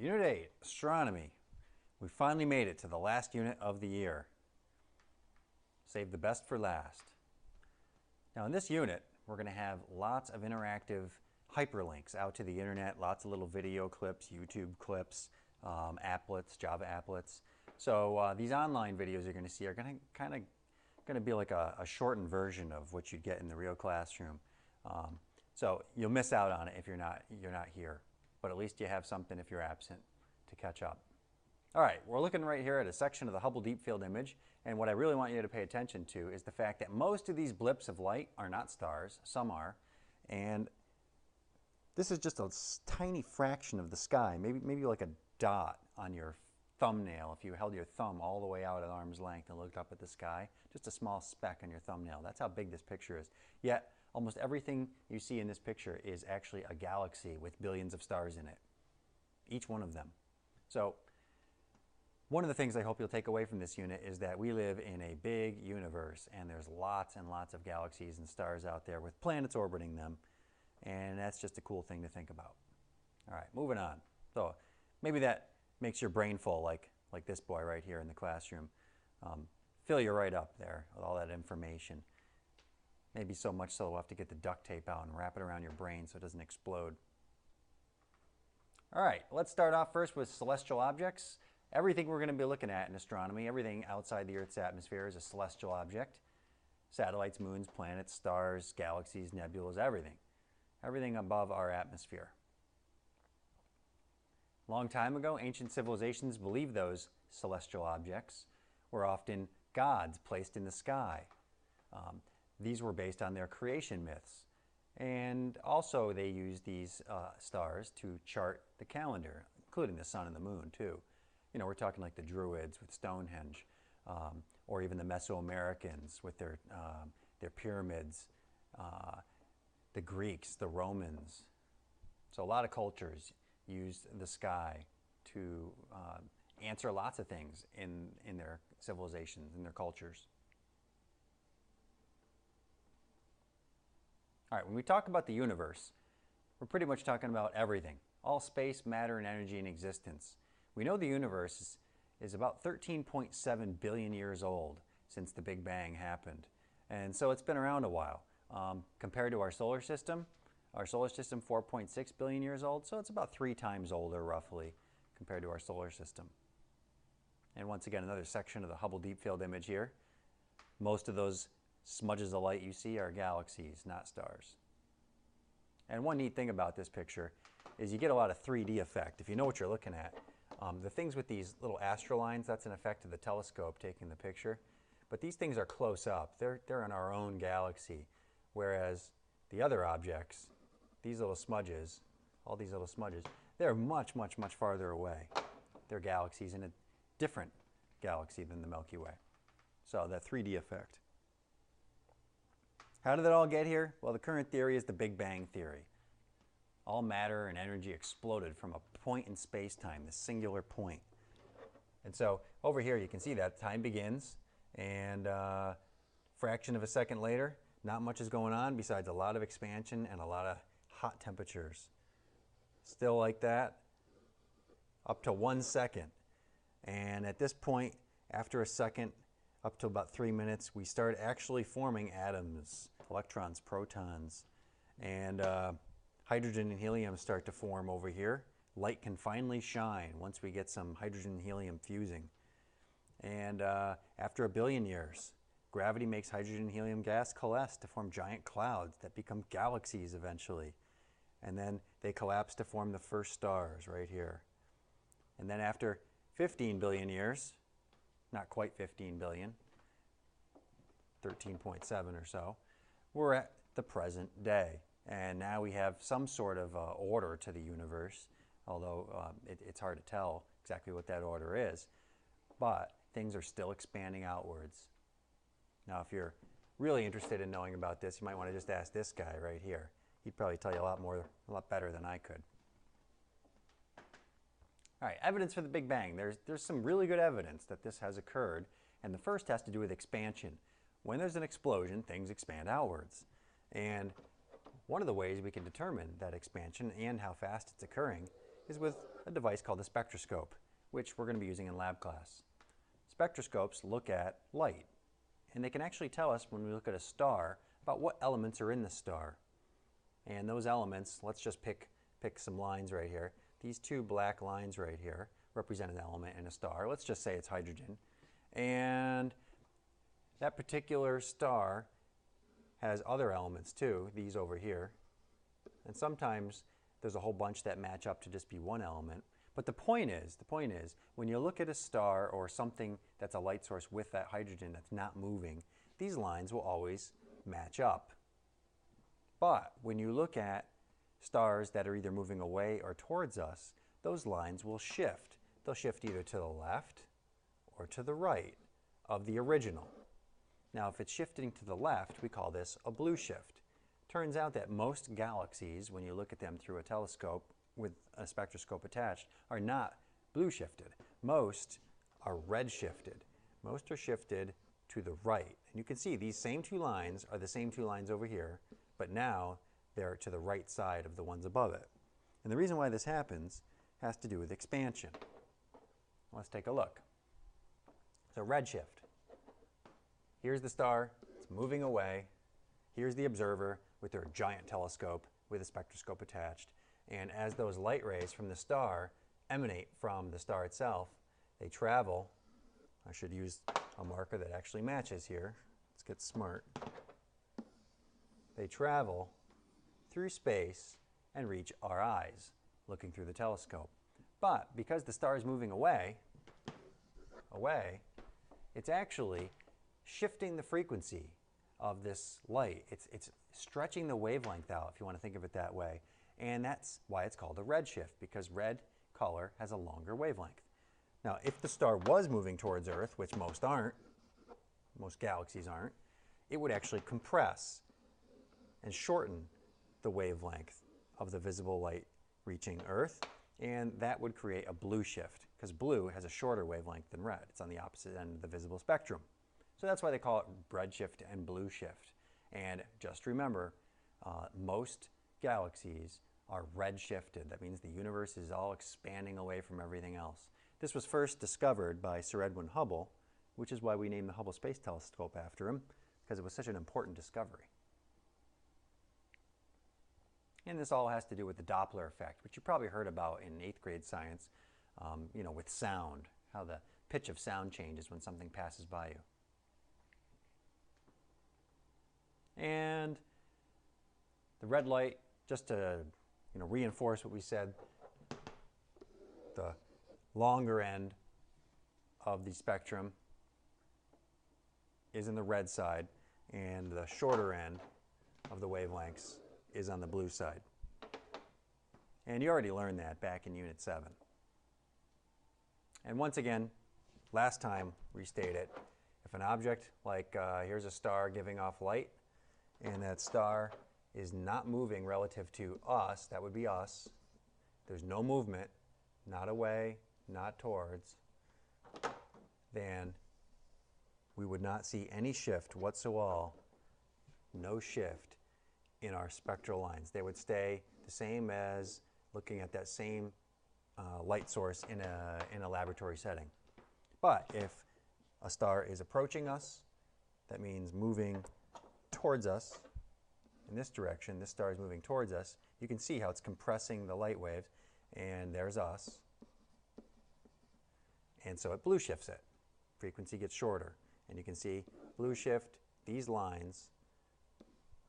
Unit 8, Astronomy. We finally made it to the last unit of the year. Save the best for last. Now in this unit, we're going to have lots of interactive hyperlinks out to the internet, lots of little video clips, YouTube clips, applets, Java applets. So these online videos you're going to see are going to be like a shortened version of what you'd get in the real classroom. So you'll miss out on it if you're not here, but at least you have something if you're absent to catch up. All right, we're looking right here at a section of the Hubble Deep Field image, and what I really want you to pay attention to is the fact that most of these blips of light are not stars, some are, and this is just a tiny fraction of the sky, maybe like a dot on your thumbnail. If you held your thumb all the way out at arm's length and looked up at the sky, just a small speck on your thumbnail. That's how big this picture is. Yet, almost everything you see in this picture is actually a galaxy with billions of stars in it, each one of them. So, one of the things I hope you'll take away from this unit is that we live in a big universe, and there's lots and lots of galaxies and stars out there with planets orbiting them, and that's just a cool thing to think about. All right, moving on. So maybe that makes your brain full, like this boy right here in the classroom. Fill you right up there with all that information. Maybe so much so we'll have to get the duct tape out and wrap it around your brain so it doesn't explode. All right, let's start off first with celestial objects. Everything we're going to be looking at in astronomy, everything outside the Earth's atmosphere is a celestial object. Satellites, moons, planets, stars, galaxies, nebulas, everything. Everything above our atmosphere. A long time ago, ancient civilizations believed those celestial objects were often gods placed in the sky. These were based on their creation myths. And also they used these stars to chart the calendar, including the sun and the moon too. You know, we're talking like the Druids with Stonehenge, or even the Mesoamericans with their pyramids, the Greeks, the Romans. So a lot of cultures used the sky to answer lots of things in their civilizations, in their cultures. All right, when we talk about the universe, we're pretty much talking about everything, all space, matter, and energy in existence. We know the universe is about 13.7 billion years old since the Big Bang happened. And so it's been around a while. Compared to our solar system 4.6 billion years old, so it's about 3 times older roughly compared to our solar system. And once again, another section of the Hubble Deep Field image here. Most of those smudges of light you see are galaxies, not stars. And one neat thing about this picture is you get a lot of 3D effect if you know what you're looking at. The things with these little astrolines, that's an effect of the telescope taking the picture. But these things are close up. They're in our own galaxy. Whereas the other objects, these little smudges, all these little smudges, they're much, much, much farther away. They're galaxies in a different galaxy than the Milky Way. So that 3D effect. How did it all get here? Well, the current theory is the Big Bang theory. All matter and energy exploded from a point in space-time, this singular point. And so over here you can see that time begins, and a fraction of a second later, not much is going on besides a lot of expansion and a lot of hot temperatures. Still like that, up to 1 second. And at this point, after a second, up to about 3 minutes, we start actually forming atoms, electrons, protons, and hydrogen and helium start to form over here. Light can finally shine once we get some hydrogen and helium fusing. And after 1 billion years, gravity makes hydrogen and helium gas coalesce to form giant clouds that become galaxies eventually. And then they collapse to form the first stars right here. And then after 15 billion years, not quite 15 billion, 13.7 or so, we're at the present day. And now we have some sort of order to the universe, although it's hard to tell exactly what that order is. But things are still expanding outwards. Now, if you're really interested in knowing about this, you might want to just ask this guy right here. He'd probably tell you a lot better than I could. All right, evidence for the Big Bang. There's some really good evidence that this has occurred, and the first has to do with expansion. When there's an explosion, things expand outwards. And one of the ways we can determine that expansion and how fast it's occurring is with a device called a spectroscope, which we're going to be using in lab class. Spectroscopes look at light, and they can actually tell us when we look at a star about what elements are in the star. And those elements, let's just pick some lines right here. These two black lines right here represent an element in a star. Let's just say it's hydrogen. And that particular star has other elements too, these over here. And sometimes there's a whole bunch that match up to just be one element. But the point is, when you look at a star or something that's a light source with that hydrogen that's not moving, these lines will always match up. But when you look at stars that are either moving away or towards us, those lines will shift. They'll shift either to the left or to the right of the original. Now, if it's shifting to the left, we call this a blue shift. Turns out that most galaxies, when you look at them through a telescope with a spectroscope attached, are not blue shifted. Most are red shifted. Most are shifted to the right. And you can see these same two lines are the same two lines over here, but now they're to the right side of the ones above it. And the reason why this happens has to do with expansion. Let's take a look. So redshift. Here's the star, it's moving away. Here's the observer with their giant telescope with a spectroscope attached. And as those light rays from the star emanate from the star itself, they travel. I should use a marker that actually matches here. Let's get smart. They travel through space and reach our eyes looking through the telescope. But because the star is moving away, it's actually shifting the frequency of this light. It's stretching the wavelength out, if you want to think of it that way. And that's why it's called a redshift, because red color has a longer wavelength. Now, if the star was moving towards Earth, which most aren't, most galaxies aren't, it would actually compress and shorten the wavelength of the visible light reaching Earth, and that would create a blue shift, because blue has a shorter wavelength than red. It's on the opposite end of the visible spectrum. So that's why they call it redshift and blue shift. And just remember, most galaxies are redshifted. That means the universe is all expanding away from everything else. This was first discovered by Sir Edwin Hubble, which is why we named the Hubble Space Telescope after him, because it was such an important discovery. And this all has to do with the Doppler effect, which you probably heard about in 8th grade science, with sound, how the pitch of sound changes when something passes by you. And the red light, just to reinforce what we said, the longer end of the spectrum is in the red side, and the shorter end of the wavelengths is on the blue side. And you already learned that back in Unit 7. And once again, last time, restate it. If an object, like here's a star giving off light, and that star is not moving relative to us, that would be us, there's no movement, not away, not towards, then we would not see any shift whatsoever, no shift in our spectral lines. They would stay the same as looking at that same light source in a laboratory setting. But if a star is approaching us, that means moving towards us in this direction, this star is moving towards us, you can see how it's compressing the light waves, and there's us. And so it blue shifts it. Frequency gets shorter. And you can see blue shift, these lines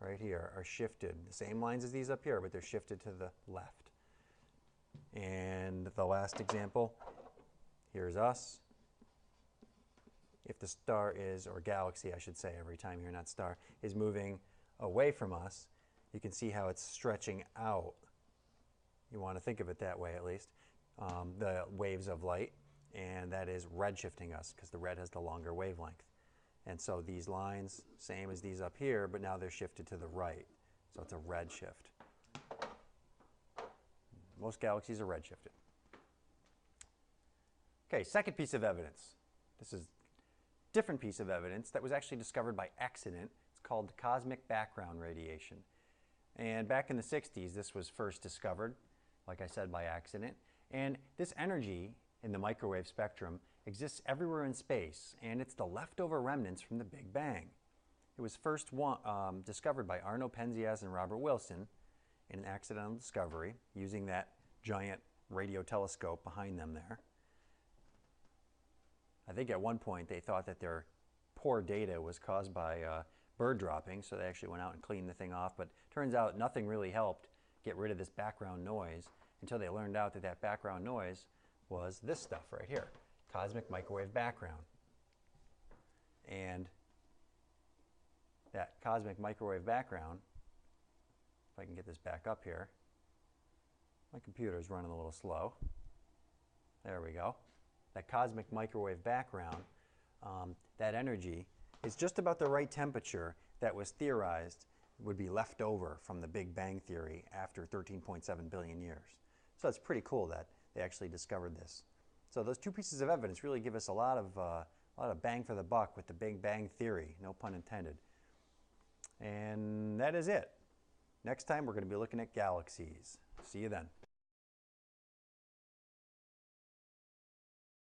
right here are shifted, the same lines as these up here, but they're shifted to the left. And the last example, here's us. If the star is, or galaxy I should say every time here, not star, is moving away from us, you can see how it's stretching out. You want to think of it that way at least, the waves of light, and that is redshifting us because the red has the longer wavelength. And so these lines, same as these up here, but now they're shifted to the right. So it's a red shift. Most galaxies are redshifted. Okay, second piece of evidence. This is a different piece of evidence that was actually discovered by accident. It's called cosmic background radiation. And back in the 60s, this was first discovered. like I said, by accident. And this energy in the microwave spectrum exists everywhere in space, and it's the leftover remnants from the Big Bang. It was first discovered by Arno Penzias and Robert Wilson in an accidental discovery using that giant radio telescope behind them there. I think at one point they thought that their poor data was caused by bird dropping, so they actually went out and cleaned the thing off, but turns out nothing really helped get rid of this background noise until they learned out that that background noise was this stuff right here, cosmic microwave background. And that cosmic microwave background, if I can get this back up here, my computer's running a little slow. There we go. That cosmic microwave background, that energy is just about the right temperature that was theorized would be left over from the Big Bang Theory after 13.7 billion years. So it's pretty cool that they actually discovered this. So those two pieces of evidence really give us a lot of bang for the buck with the Big Bang Theory, no pun intended. And that is it. Next time we're going to be looking at galaxies. See you then.